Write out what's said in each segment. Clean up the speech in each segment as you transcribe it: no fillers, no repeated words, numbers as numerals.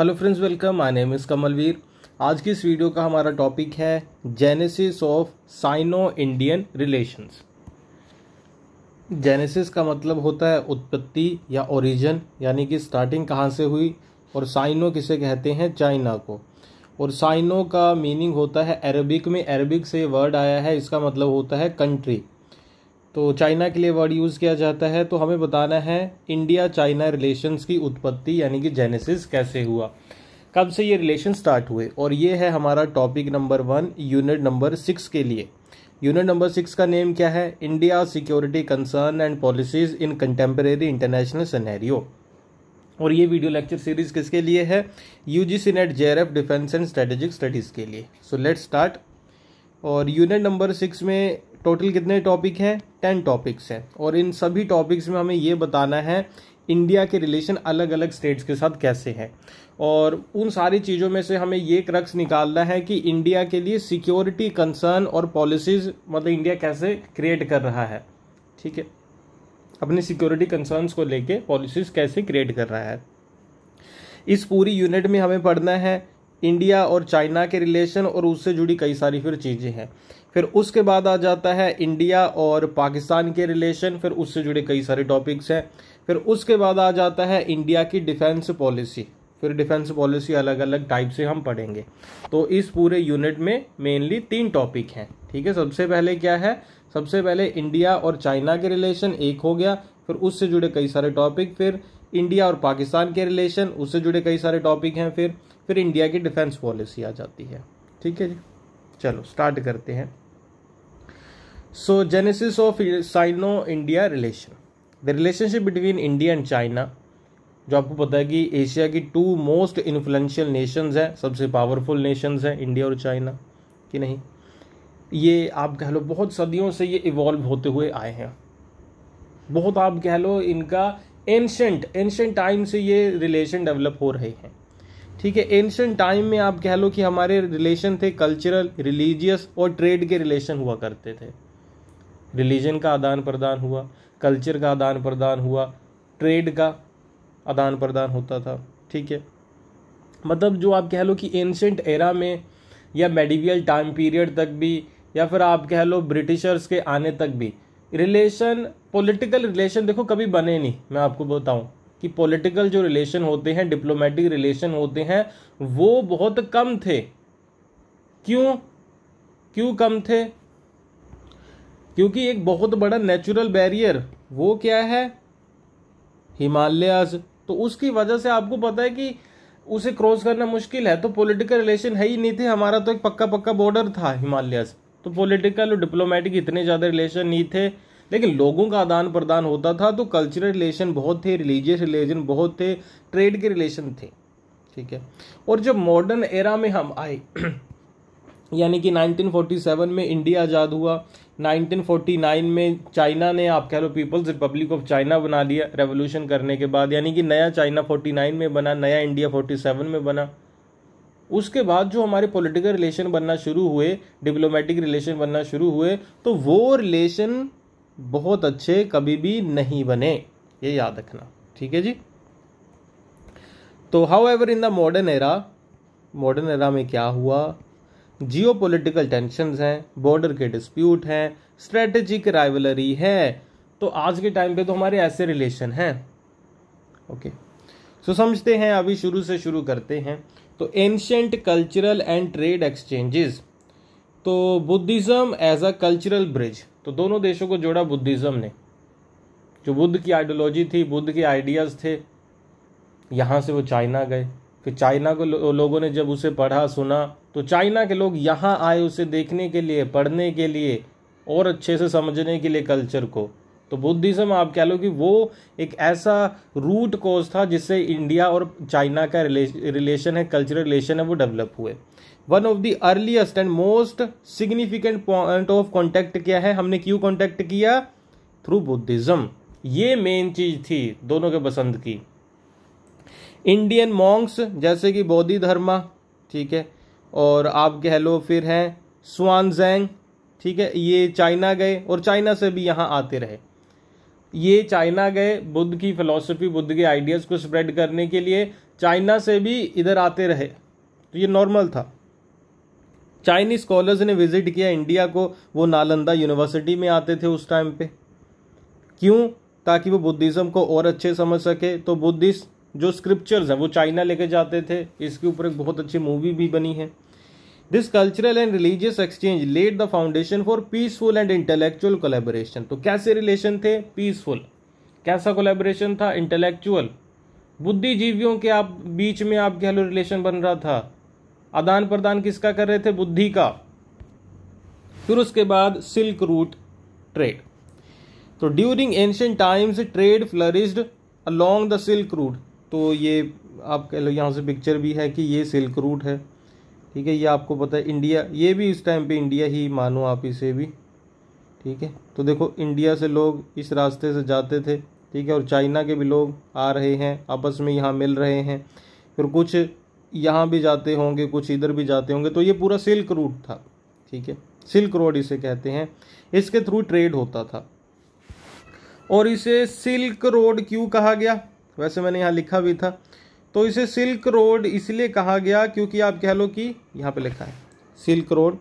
Hello friends, welcome. My name is Kamalveer. आज की इस वीडियो का हमारा टॉपिक है genesis of Sino Indian relations. Genesis का मतलब होता है उत्पत्ति या ओरिजिन, यानी कि स्टार्टिंग कहाँ से हुई। और साइनो किसे कहते हैं? चाइना को। और साइनो का मीनिंग होता है अरबिक में, अरबिक से वर्ड आया है, इसका मतलब होता है कंट्री। तो चाइना के लिए वर्ड यूज़ किया जाता है। तो हमें बताना है इंडिया चाइना रिलेशंस की उत्पत्ति यानी कि जेनेसिस कैसे हुआ, कब से ये रिलेशन स्टार्ट हुए। और ये है हमारा टॉपिक नंबर 1 यूनिट नंबर 6 के लिए। यूनिट नंबर 6 का नेम क्या है? India security concern and policies in contemporary international scenario. और ये वीडियो लेक्चर सीरीज किसके लिए है? UGC net JRF defence and strategic studies के लिए। So let's start. और यूनिट नंबर 6 में टोटल कितने टॉपिक हैं? 10 टॉपिक्स हैं। और इन सभी टॉपिक्स में हमें ये बताना है इंडिया के रिलेशन अलग अलग स्टेट्स के साथ कैसे हैं। और उन सारी चीज़ों में से हमें ये क्रक्स निकालना है कि इंडिया के लिए सिक्योरिटी कंसर्न और पॉलिसीज, मतलब इंडिया कैसे क्रिएट कर रहा है, ठीक है, अपने सिक्योरिटी कंसर्न्स को लेके पॉलिसीज कैसे क्रिएट कर रहा है। इस पूरी यूनिट में हमें पढ़ना है इंडिया और चाइना के रिलेशन और उससे जुड़ी कई सारी फिर चीज़ें हैं। फिर उसके बाद आ जाता है इंडिया और पाकिस्तान के रिलेशन, फिर उससे जुड़े कई सारे टॉपिक्स हैं। फिर उसके बाद आ जाता है इंडिया की डिफेंस पॉलिसी। फिर डिफेंस पॉलिसी अलग अलग टाइप से हम पढ़ेंगे। तो इस पूरे यूनिट में मेनली 3 टॉपिक हैं, ठीक है। सबसे पहले क्या है? सबसे पहले इंडिया और चाइना के रिलेशन एक हो गया, फिर उससे जुड़े कई सारे टॉपिक। फिर इंडिया और पाकिस्तान के रिलेशन, उससे जुड़े कई सारे टॉपिक हैं। फिर इंडिया की डिफेंस पॉलिसी आ जाती है, ठीक है जी। चलो स्टार्ट करते हैं। So genesis of Sino India relation. The relationship between India and China, जो आपको पता है कि एशिया की 2 मोस्ट इन्फ्लुएंशियल नेशंस हैं, सबसे पावरफुल नेशंस हैं इंडिया और चाइना, कि नहीं? ये आप कह लो बहुत सदियों से ये इवॉल्व होते हुए आए हैं। बहुत आप कह लो इनका एंशिएंट टाइम से ये रिलेशन डेवलप हो रहे हैं, ठीक है। एंशिएंट टाइम में आप कह लो कि हमारे रिलेशन थे कल्चरल, रिलीजियस और ट्रेड के रिलेशन हुआ करते थे। रिलीजन का आदान प्रदान हुआ, कल्चर का आदान प्रदान हुआ, ट्रेड का आदान प्रदान होता था, ठीक है। मतलब जो आप कह लो कि एंशिएंट एरा में या मेडिवियल टाइम पीरियड तक भी, या फिर आप कह लो ब्रिटिशर्स के आने तक भी रिलेशन, पॉलिटिकल रिलेशन देखो कभी बने नहीं। मैं आपको बताऊं कि पॉलिटिकल जो रिलेशन होते हैं, डिप्लोमेटिक रिलेशन होते हैं, वो बहुत कम थे। क्यों कम थे? क्योंकि एक बहुत बड़ा नेचुरल बैरियर, वो क्या है? हिमालयाज। तो उसकी वजह से आपको पता है कि उसे क्रॉस करना मुश्किल है। तो पॉलिटिकल रिलेशन है ही नहीं थे। हमारा तो एक पक्का बॉर्डर था हिमालयाज। तो पॉलिटिकल और डिप्लोमेटिक इतने ज़्यादा रिलेशन नहीं थे, लेकिन लोगों का आदान प्रदान होता था। तो कल्चरल रिलेशन बहुत थे, रिलीजियस रिलेशन बहुत थे, ट्रेड के रिलेशन थे, ठीक है। और जब मॉडर्न एरा में हम आए यानी कि 1947 में इंडिया आज़ाद हुआ, 1949 में चाइना ने, आप कह लो पीपल्स रिपब्लिक ऑफ चाइना बना लिया रेवोल्यूशन करने के बाद, यानी कि नया चाइना 49 में बना, नया इंडिया 47 में बना। उसके बाद जो हमारे पॉलिटिकल रिलेशन बनना शुरू हुए, डिप्लोमेटिक रिलेशन बनना शुरू हुए, तो वो रिलेशन बहुत अच्छे कभी भी नहीं बने, ये याद रखना, ठीक है जी। तो however in the modern era में क्या हुआ? जियोपॉलिटिकल टेंशन्स हैं, बॉर्डर के डिस्प्यूट हैं, स्ट्रेटेजिक राइवलरी है। तो आज के टाइम पे तो हमारे ऐसे रिलेशन हैं, ओके। सो समझते हैं, अभी शुरू से शुरू करते हैं। तो ancient cultural and trade exchanges. तो Buddhism as a cultural bridge, तो दोनों देशों को जोड़ा बुद्धिज्म ने। जो बुद्ध की आइडियोलॉजी थी, बुद्ध के आइडियाज थे, यहाँ से वो चाइना गए। फिर चाइना को लोगों ने जब उसे पढ़ा सुना, तो चाइना के लोग यहाँ आए उसे देखने के लिए, पढ़ने के लिए और अच्छे से समझने के लिए कल्चर को। तो बुद्धिज्म आप कह लो कि वो एक ऐसा रूट कॉज था जिससे इंडिया और चाइना का रिलेशन है, कल्चरल रिलेशन है, वो डेवलप हुए। One of the earliest and most significant point of contact क्या है? हमने क्यों कॉन्टेक्ट किया? Through Buddhism. ये मेन चीज थी दोनों के पसंद की। इंडियन मॉन्क्स जैसे कि बोधि धर्मा, ठीक है, और आप कह लो फिर हैं स्वानजैंग, ठीक है, ये चाइना गए और चाइना से भी यहाँ आते रहे। ये चाइना गए बुद्ध की फिलॉसफी, बुद्ध के आइडियाज़ को स्प्रेड करने के लिए, चाइना से भी इधर आते रहे, तो ये नॉर्मल था। चाइनीज स्कॉलर्स ने विजिट किया इंडिया को, वो नालंदा यूनिवर्सिटी में आते थे उस टाइम पे। क्यों? ताकि वो बुद्धिज़्म को और अच्छे समझ सके। तो बुद्धिस्ट जो स्क्रिप्चर्स हैं वो चाइना लेके जाते थे। इसके ऊपर एक बहुत अच्छी मूवी भी बनी है। This cultural and religious exchange led the foundation for peaceful and intellectual collaboration. तो कैसे रिलेशन थे? पीसफुल। कैसा कोलैबोरेशन था? इंटेलेक्चुअल। बुद्धिजीवियों के आप बीच में आप कह लो रिलेशन बन रहा था। आदान प्रदान किसका कर रहे थे? बुद्धि का। फिर उसके बाद सिल्क रूट ट्रेड। तो during ancient times trade flourished along the silk route. तो ये आप कह लो, यहाँ से पिक्चर भी है कि ये सिल्क रूट है, ठीक है। ये आपको पता है इंडिया, ये भी इस टाइम पे इंडिया ही मानो आप इसे भी, ठीक है। तो देखो इंडिया से लोग इस रास्ते से जाते थे, ठीक है, और चाइना के भी लोग आ रहे हैं, आपस में यहाँ मिल रहे हैं। फिर कुछ यहाँ भी जाते होंगे, कुछ इधर भी जाते होंगे। तो ये पूरा सिल्क रूट था, ठीक है। सिल्क रोड इसे कहते हैं। इसके थ्रू ट्रेड होता था। और इसे सिल्क रोड क्यों कहा गया? वैसे मैंने यहाँ लिखा भी था। तो इसे सिल्क रोड इसलिए कहा गया क्योंकि आप कह लो कि यहाँ पे लिखा है सिल्क रोड,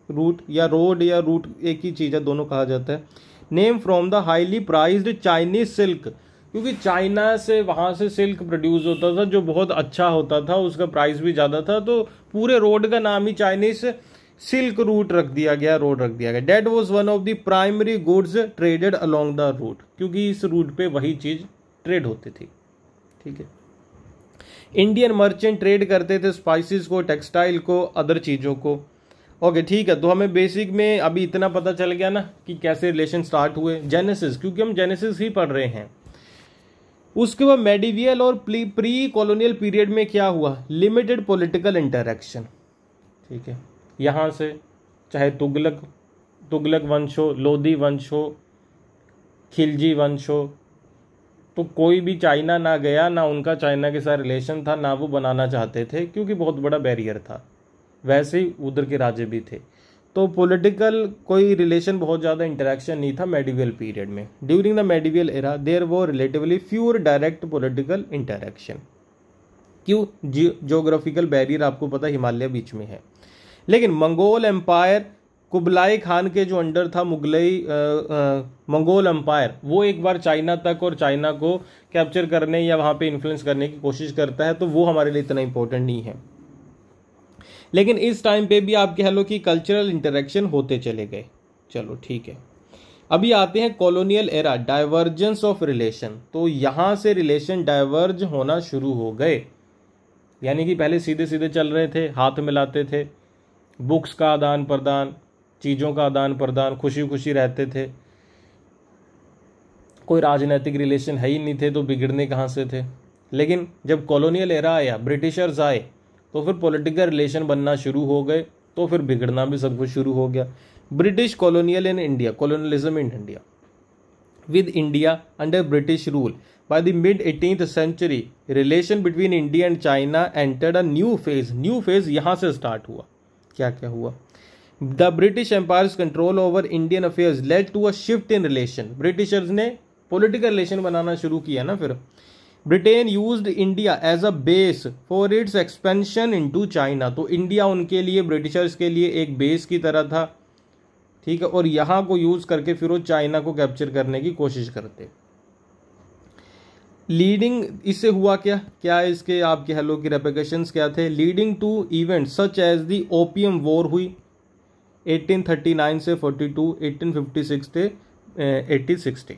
रूट या रूट एक ही चीज़ है, दोनों कहा जाता है। Name from the highly prized Chinese silk, क्योंकि चाइना से वहाँ से सिल्क प्रोड्यूस होता था जो बहुत अच्छा होता था, उसका प्राइस भी ज़्यादा था। तो पूरे रोड का नाम ही चाइनीज सिल्क रूट रख दिया गया, रोड रख दिया गया। That was one of the primary goods traded along the route, क्योंकि इस रूट पे वही चीज़ ट्रेड होती थी, ठीक है। इंडियन मर्चेंट ट्रेड करते थे स्पाइसेस को, टेक्सटाइल को, अदर चीज़ों को। ओके, ठीक है। तो हमें बेसिक में अभी इतना पता चल गया ना कि कैसे रिलेशन स्टार्ट हुए। जेनेसिस, क्योंकि हम जेनेसिस ही पढ़ रहे हैं। उसके बाद मेडिवियल और प्री कॉलोनियल पीरियड में क्या हुआ? लिमिटेड पॉलिटिकल इंटरेक्शन, ठीक है। यहाँ से चाहे तुगलक वंश हो, लोधी वंश हो, खिलजी वंश हो, तो कोई भी चाइना ना गया, ना उनका चाइना के साथ रिलेशन था, ना वो बनाना चाहते थे, क्योंकि बहुत बड़ा बैरियर था। वैसे ही उधर के राजे भी थे। तो पॉलिटिकल कोई रिलेशन, बहुत ज़्यादा इंटरेक्शन नहीं था मेडिवियल पीरियड में। During the medieval era there was relatively fewer direct political interaction. क्यों? जियोग्राफिकल बैरियर आपको पता हिमालय बीच में है। लेकिन मंगोल एम्पायर, कुबलाई खान के जो अंडर था मंगोल एम्पायर, वो एक बार चाइना तक और चाइना को कैप्चर करने या वहाँ पे इन्फ्लुएंस करने की कोशिश करता है। तो वो हमारे लिए इतना इंपॉर्टेंट नहीं है। लेकिन इस टाइम पे भी आप कह लो कि कल्चरल इंटरेक्शन होते चले गए। चलो ठीक है। अभी आते हैं colonial era, divergence of relation. तो यहाँ से रिलेशन डाइवर्ज होना शुरू हो गए। यानी कि पहले सीधे सीधे चल रहे थे, हाथ मिलाते थे, बुक्स का आदान प्रदान, चीज़ों का आदान प्रदान, खुशी खुशी रहते थे। कोई राजनीतिक रिलेशन है ही नहीं थे, तो बिगड़ने कहाँ से थे। लेकिन जब कॉलोनियल एरा आया, ब्रिटिशर्स आए, तो फिर पॉलिटिकल रिलेशन बनना शुरू हो गए। तो फिर बिगड़ना भी सब कुछ शुरू हो गया। British colonial in India, colonialism in India with India under British rule by the mid 18th century, relation between India and China entered a new phase. New phase यहाँ से स्टार्ट हुआ। क्या क्या हुआ? The British empire's control over Indian affairs led to a shift in relation. Britishers ने political relation बनाना शुरू किया ना। फिर Britain used India as a base for its expansion into China. तो इंडिया उनके लिए, ब्रिटिशर्स के लिए एक बेस की तरह था, ठीक है। और यहाँ को यूज करके फिर वो चाइना को कैप्चर करने की कोशिश करते। लीडिंग, इससे हुआ क्या इसके आप कह लो कि रेपरकशंस क्या थे? Leading to event such as the opium war हुई 1839 से 42, 1856 से 1860,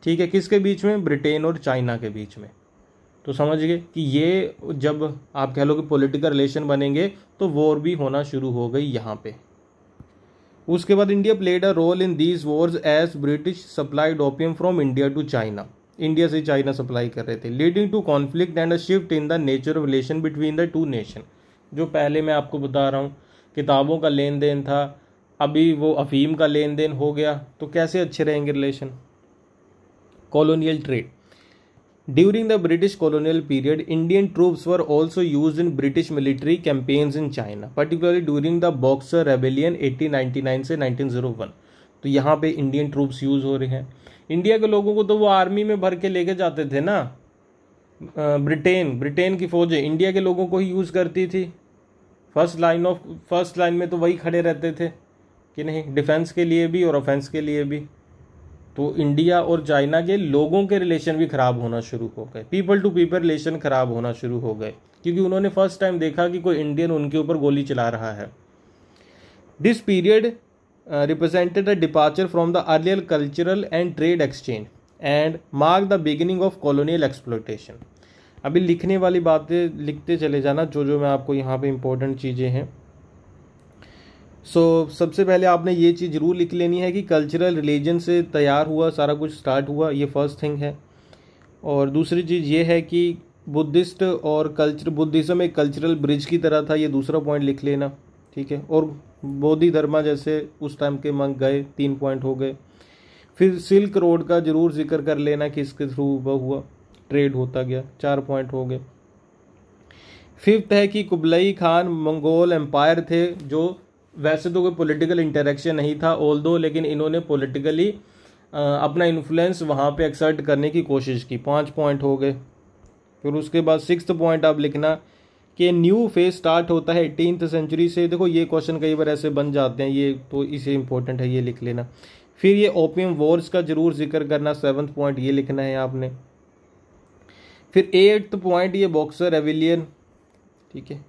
ठीक है। किसके बीच में? ब्रिटेन और चाइना के बीच में। तो समझ गए कि ये जब आप कह लो कि पॉलिटिकल रिलेशन बनेंगे तो वॉर भी होना शुरू हो गई यहाँ पे। उसके बाद India played a role in these wars as British supplied opium from India to China. India से चाइना सप्लाई कर रहे थे, leading to conflict and a shift in the nature of relation between the two nation. जो पहले मैं आपको बता रहा हूँ, किताबों का लेन देन था, अभी वो अफीम का लेन देन हो गया। तो कैसे अच्छे रहेंगे relation? Colonial trade. During the British colonial period Indian troops were also used in British military campaigns in China, particularly during the boxer rebellion 1899 से 1901। तो यहाँ पे इंडियन ट्रूप्स यूज हो रहे हैं। इंडिया के लोगों को तो वो आर्मी में भर के लेके जाते थे ना। ब्रिटेन की फौजें इंडिया के लोगों को ही यूज़ करती थी। फर्स्ट लाइन में तो वही खड़े रहते थे कि नहीं, डिफेंस के लिए भी और ऑफेंस के लिए भी। तो इंडिया और चाइना के लोगों के रिलेशन भी खराब होना शुरू हो गए, पीपल टू पीपल रिलेशन खराब होना शुरू हो गए, क्योंकि उन्होंने फर्स्ट टाइम देखा कि कोई इंडियन उनके ऊपर गोली चला रहा है। This period represented a departure from the earlier cultural and trade exchange and mark the beginning of colonial exploitation. अभी लिखने वाली बातें लिखते चले जाना, जो मैं आपको यहाँ पे इंपॉर्टेंट चीज़ें हैं। सबसे पहले आपने ये चीज़ जरूर लिख लेनी है कि कल्चरल रिलीजन से तैयार हुआ, सारा कुछ स्टार्ट हुआ, ये फर्स्ट थिंग है। और दूसरी चीज़ ये है कि बुद्धिस्ट और बुद्धिज़्म एक कल्चरल ब्रिज की तरह था, ये दूसरा पॉइंट लिख लेना, ठीक है। और बोधि धर्मा जैसे उस टाइम के मंक गए, 3 पॉइंट हो गए। फिर सिल्क रोड का जरूर जिक्र कर लेना कि इसके थ्रू हुआ ट्रेड होता गया, 4 पॉइंट हो गए। फिफ्थ है कि कुबलई खान मंगोल एम्पायर थे, जो वैसे तो कोई पॉलिटिकल इंटरेक्शन नहीं था ऑल्दो, लेकिन इन्होंने पॉलिटिकली अपना इन्फ्लुएंस वहाँ पे एक्सर्ट करने की कोशिश की, 5 पॉइंट हो गए। फिर उसके बाद 6th पॉइंट आप लिखना कि न्यू फेज स्टार्ट होता है 18th सेंचुरी से। देखो ये क्वेश्चन कई बार ऐसे बन जाते हैं, ये तो इसे इंपॉर्टेंट है, ये लिख लेना। फिर ये ओपियम वॉर्स का जरूर जिक्र करना, 7th पॉइंट ये लिखना है आपने। फिर 8th पॉइंट ये बॉक्सर रेविलियन, ठीक है।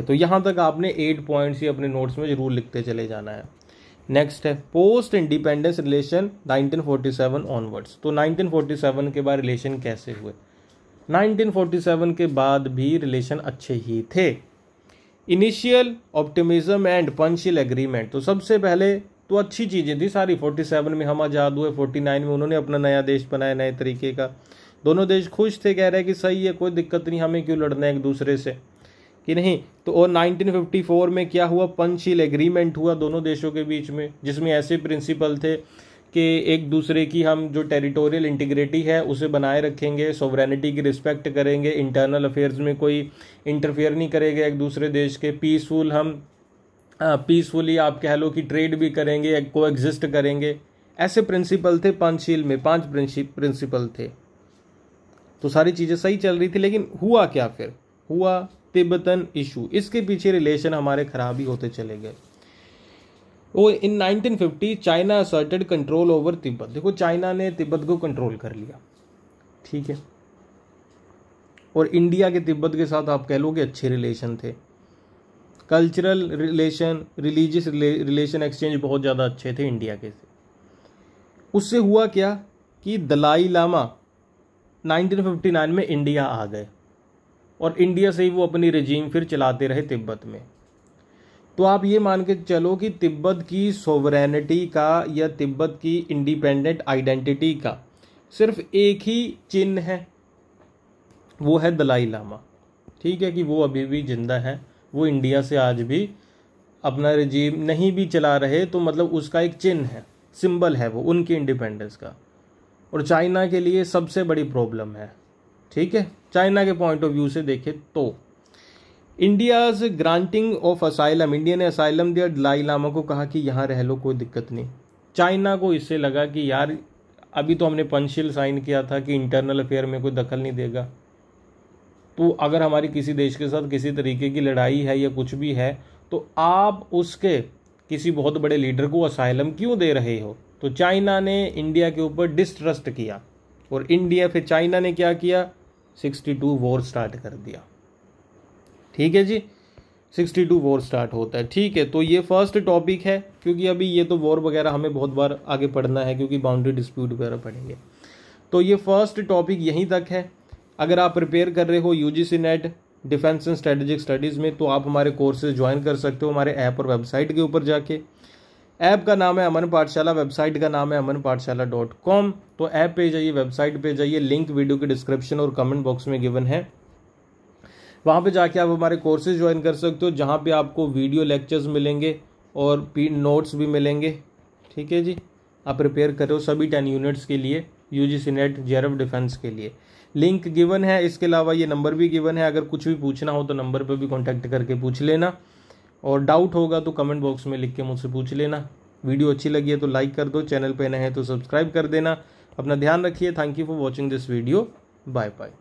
तो यहाँ तक आपने 8 पॉइंट्स ही अपने नोट्स में जरूर लिखते चले जाना है। नेक्स्ट है पोस्ट इंडिपेंडेंस रिलेशन 1947 ऑनवर्ड्स। तो 1947 के बाद रिलेशन कैसे हुए? 1947 के बाद भी रिलेशन अच्छे ही थे। Initial optimism and Panchsheel agreement. तो सबसे पहले तो अच्छी चीज़ें थी सारी। 47 में हम आज़ाद हुए, 49 में उन्होंने अपना नया देश बनाया, नए तरीके का। दोनों देश खुश थे, कह रहे हैं कि सही है, कोई दिक्कत नहीं, हमें क्यों लड़ना है एक दूसरे से, कि नहीं। तो और 1954 में क्या हुआ? पंचशील एग्रीमेंट हुआ दोनों देशों के बीच में, जिसमें ऐसे प्रिंसिपल थे कि एक दूसरे की हम जो टेरिटोरियल इंटीग्रिटी है उसे बनाए रखेंगे, सोवरेनिटी की रिस्पेक्ट करेंगे, इंटरनल अफेयर्स में कोई इंटरफेयर नहीं करेगा एक दूसरे देश के, पीसफुली आप कह लो कि ट्रेड भी करेंगे, को एग्जिस्ट करेंगे। ऐसे प्रिंसिपल थे पंचशील में, 5 प्रिंसिपल थे। तो सारी चीज़ें सही चल रही थी, लेकिन हुआ क्या? फिर हुआ तिब्बतन इशू। इसके पीछे रिलेशन हमारे खराब ही होते चले गए। वो इन 1950 China asserted control over Tibet. देखो चाइना ने तिब्बत को कंट्रोल कर लिया, ठीक है। और इंडिया के तिब्बत के साथ आप कह लो कि अच्छे रिलेशन थे, cultural relation, religious relation exchange बहुत ज़्यादा अच्छे थे इंडिया के से। उससे हुआ क्या कि दलाई लामा 1959 में इंडिया आ गए और इंडिया से ही वो अपनी रजीम फिर चलाते रहे तिब्बत में। तो आप ये मान के चलो कि तिब्बत की सोवरेनिटी का या तिब्बत की इंडिपेंडेंट आइडेंटिटी का सिर्फ एक ही चिन्ह है, वो है दलाई लामा, ठीक है, कि वो अभी भी जिंदा है। वो इंडिया से आज भी अपना रजीम नहीं भी चला रहे, तो मतलब उसका एक चिन्ह है, सिंबल है वो उनकी इंडिपेंडेंस का। और चाइना के लिए सबसे बड़ी प्रॉब्लम है, ठीक है। चाइना के पॉइंट ऑफ व्यू से देखें तो India's granting of asylum, India ने असाइलम दिया, दलाई लामा को कहा कि यहाँ रह लो, कोई दिक्कत नहीं। चाइना को इससे लगा कि यार अभी तो हमने पंचशील साइन किया था कि इंटरनल अफेयर में कोई दखल नहीं देगा, तो अगर हमारी किसी देश के साथ किसी तरीके की लड़ाई है या कुछ भी है, तो आप उसके किसी बहुत बड़े लीडर को असाइलम क्यों दे रहे हो? तो चाइना ने इंडिया के ऊपर डिस्ट्रस्ट किया और फिर चाइना ने क्या किया? 62 वॉर स्टार्ट कर दिया, ठीक है जी। 62 वॉर स्टार्ट होता है, ठीक है। तो ये फर्स्ट टॉपिक है, क्योंकि अभी ये तो वॉर वगैरह हमें बहुत बार आगे पढ़ना है, क्योंकि बाउंड्री डिस्प्यूट वगैरह पढ़ेंगे। तो ये फर्स्ट टॉपिक यहीं तक है। अगर आप प्रिपेयर कर रहे हो UGC net defence and strategic studies में, तो आप हमारे कोर्सेज ज्वाइन कर सकते हो हमारे ऐप और वेबसाइट के ऊपर जाके। ऐप का नाम है अमन पाठशाला, वेबसाइट का नाम है amanpathshala.com। तो ऐप पे जाइए, वेबसाइट पे जाइए, लिंक वीडियो के डिस्क्रिप्शन और कमेंट बॉक्स में गिवन है। वहाँ पे जाके आप हमारे कोर्सेज ज्वाइन कर सकते हो, जहाँ पे आपको वीडियो लेक्चर्स मिलेंगे और नोट्स भी मिलेंगे, ठीक है जी। आप प्रिपेयर करो सभी 10 यूनिट्स के लिए, यूजीसी नेट जेआरएफ डिफेंस के लिए। लिंक गिवन है, इसके अलावा ये नंबर भी गिवन है। अगर कुछ भी पूछना हो तो नंबर पर भी कॉन्टैक्ट करके पूछ लेना, और डाउट होगा तो कमेंट बॉक्स में लिख के मुझसे पूछ लेना। वीडियो अच्छी लगी है तो लाइक कर दो, चैनल पे नए हैं तो सब्सक्राइब कर देना। अपना ध्यान रखिए। Thank you for watching this video. Bye bye.